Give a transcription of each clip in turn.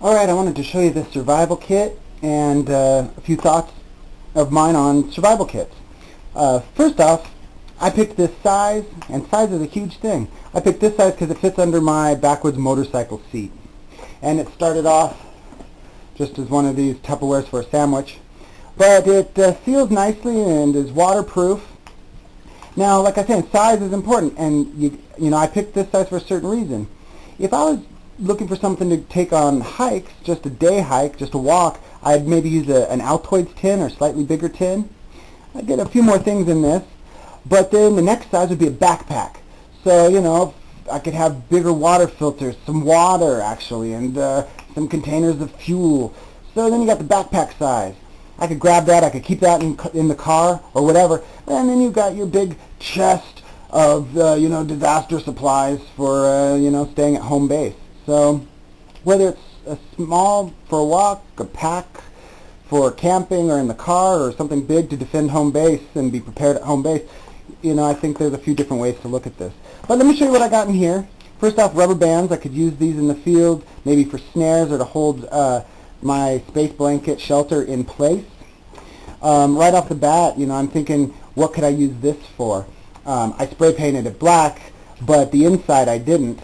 Alright, I wanted to show you this survival kit and a few thoughts of mine on survival kits. First off, I picked this size, and size is a huge thing. I picked this size because it fits under my backwoods motorcycle seat. And it started off just as one of these Tupperwares for a sandwich. But it seals nicely and is waterproof. Now, like I said, size is important, and you know, I picked this size for a certain reason. If I was looking for something to take on hikes, just a day hike, just a walk, I'd maybe use an Altoids tin or slightly bigger tin. I'd get a few more things in this, but then the next size would be a backpack. So, you know, I could have bigger water filters, some water actually, and some containers of fuel. So then you got the backpack size. I could grab that, I could keep that in the car or whatever, and then you've got your big chest of, you know, disaster supplies for, you know, staying at home base. So whether it's a small for a walk, a pack for camping or in the car, or something big to defend home base and be prepared at home base, you know, I think there's a few different ways to look at this. But let me show you what I got in here. First off, rubber bands. I could use these in the field, maybe for snares or to hold my space blanket shelter in place. Right off the bat, you know, I'm thinking, what could I use this for? I spray painted it black, but the inside I didn't.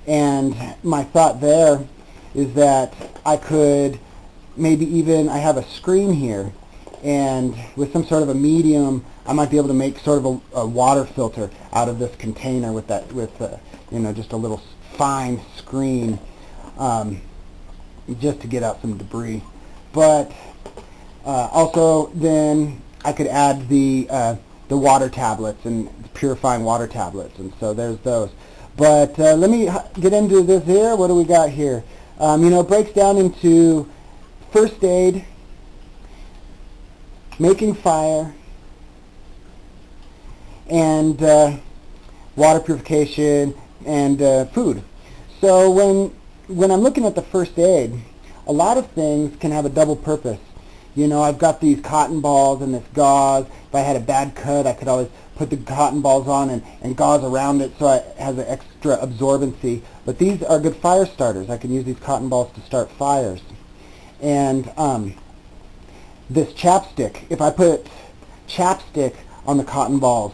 And my thought there is that I could maybe even, I have a screen here, and with some sort of a medium, I might be able to make sort of a water filter out of this container with that, you know, just a little fine screen, just to get out some debris. But also then I could add the water tablets and purifying water tablets, and so there's those. But let me get into this here. What do we got here? You know, it breaks down into first aid, making fire, and water purification, and food. So when I'm looking at the first aid, a lot of things can have a double purpose. You know, I've got these cotton balls and this gauze. If I had a bad cut, I could always put the cotton balls on and gauze around it so it has an extra absorbency. But these are good fire starters. I can use these cotton balls to start fires. And this chapstick, if I put chapstick on the cotton balls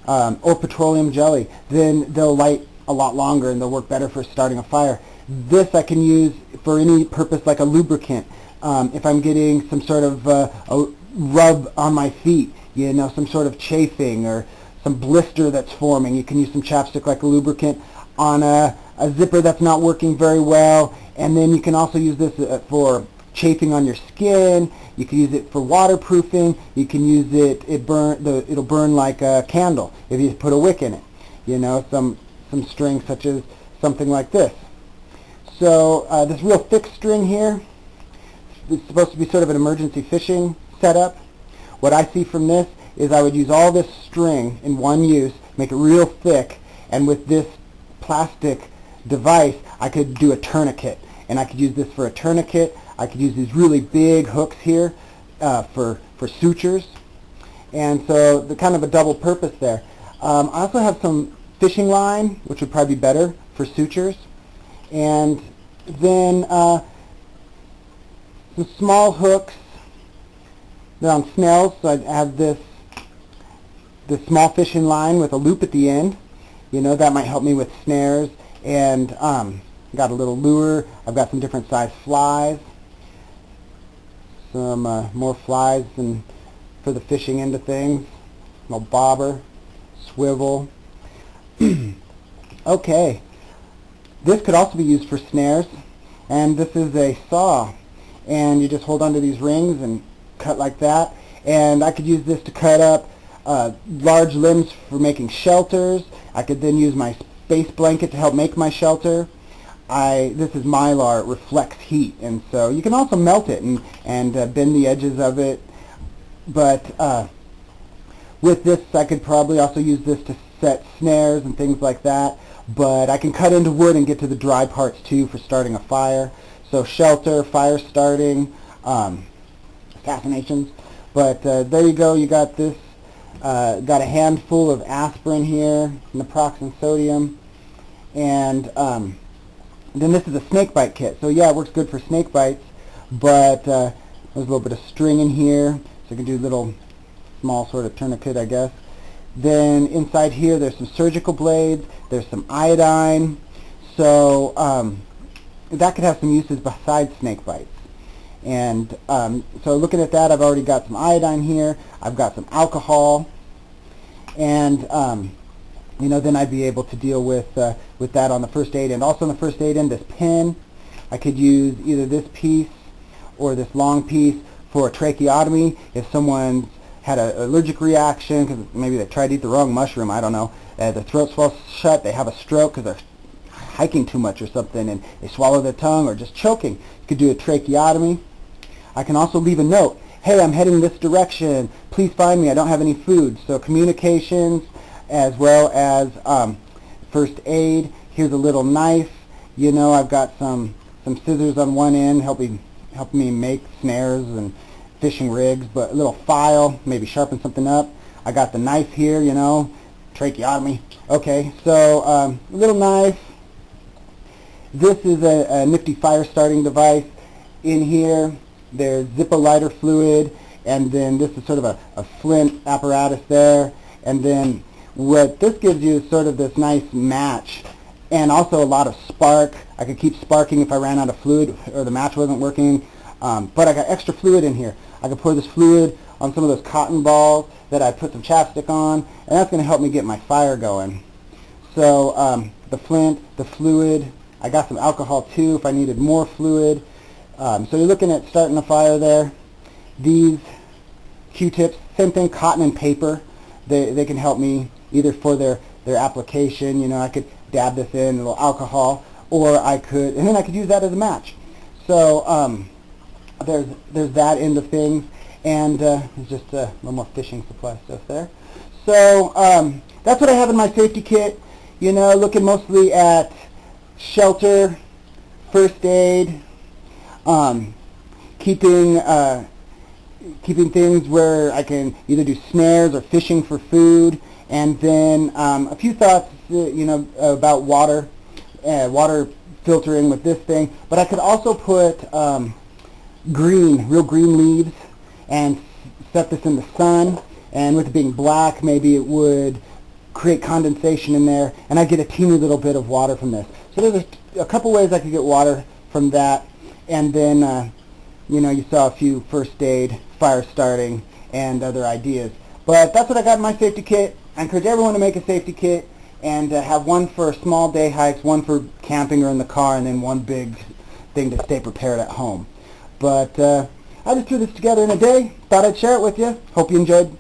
or petroleum jelly, then they'll light a lot longer and they'll work better for starting a fire. This I can use for any purpose, like a lubricant. If I'm getting some sort of a rub on my feet, you know, some sort of chafing or some blister that's forming, you can use some chapstick like a lubricant on a zipper that's not working very well. And then you can also use this for chafing on your skin. You can use it for waterproofing. You can use it, it'll burn like a candle if you put a wick in it. You know, some string such as something like this. So this real thick string here, it's supposed to be sort of an emergency fishing setup. What I see from this is I would use all this string in one use, make it real thick, and with this plastic device I could do a tourniquet. And I could use this for a tourniquet. I could use these really big hooks here for sutures. And so the kind of a double purpose there. I also have some fishing line, which would probably be better for sutures. And then some small hooks. They're on snells, so I'd have this small fishing line with a loop at the end. You know, that might help me with snares. And got a little lure. I've got some different size flies. Some more flies and for the fishing end of things. A little bobber, swivel. Okay. This could also be used for snares. And this is a saw. And you just hold onto these rings and cut like that. And I could use this to cut up large limbs for making shelters. I could then use my space blanket to help make my shelter. This is Mylar. It reflects heat, and so you can also melt it and bend the edges of it. But with this, I could probably also use this to set snares and things like that. But I can cut into wood and get to the dry parts too for starting a fire. So shelter, fire starting, assassinations. But there you go. You got this. Got a handful of aspirin here, naproxen sodium, and Then this is a snake bite kit. So yeah, it works good for snake bites, but there's a little bit of string in here, so you can do a little small sort of tourniquet, I guess. Then inside here there's some surgical blades, there's some iodine, so that could have some uses besides snake bites. And so looking at that, I've already got some iodine here, I've got some alcohol, and you know, then I'd be able to deal with that on the first aid end. Also on the first aid end, this pin, I could use either this piece or this long piece for a tracheotomy if someone's had an allergic reaction because maybe they tried to eat the wrong mushroom, I don't know. Their throat swells shut, they have a stroke because they're hiking too much or something and they swallow their tongue or just choking. You could do a tracheotomy. I can also leave a note. Hey, I'm heading this direction. Please find me. I don't have any food. So communications as well as first aid. Here's a little knife. You know, I've got some scissors on one end helping me make snares and fishing rigs, but a little file, maybe sharpen something up. I got the knife here, you know, tracheotomy. Okay, so a little knife. This is a nifty fire starting device. In here, there's Zippo lighter fluid, and then this is sort of a flint apparatus there, and then what this gives you is sort of this nice match, and also a lot of spark. I could keep sparking if I ran out of fluid or the match wasn't working, but I got extra fluid in here. I could pour this fluid on some of those cotton balls that I put some chapstick on, and that's going to help me get my fire going. So the flint, the fluid, I got some alcohol too if I needed more fluid. So you're looking at starting a fire there. These Q-tips, same thing, cotton and paper. They can help me either for their application. You know, I could dab this in a little alcohol, or I could, and then I could use that as a match. So there's that end of things, and there's just a little more fishing supply stuff there. So that's what I have in my safety kit. You know, looking mostly at shelter, first aid, keeping things where I can either do snares or fishing for food, and then a few thoughts, you know, about water filtering with this thing. But I could also put real green leaves and set this in the sun, and with it being black, maybe it would create condensation in there, and I get a teeny little bit of water from this. So there's a couple ways I could get water from that, and then you know, you saw a few first aid, fire starting, and other ideas. But that's what I got in my safety kit. I encourage everyone to make a safety kit and have one for small day hikes, one for camping or in the car, and then one big thing to stay prepared at home. But I just threw this together in a day. Thought I'd share it with you. Hope you enjoyed.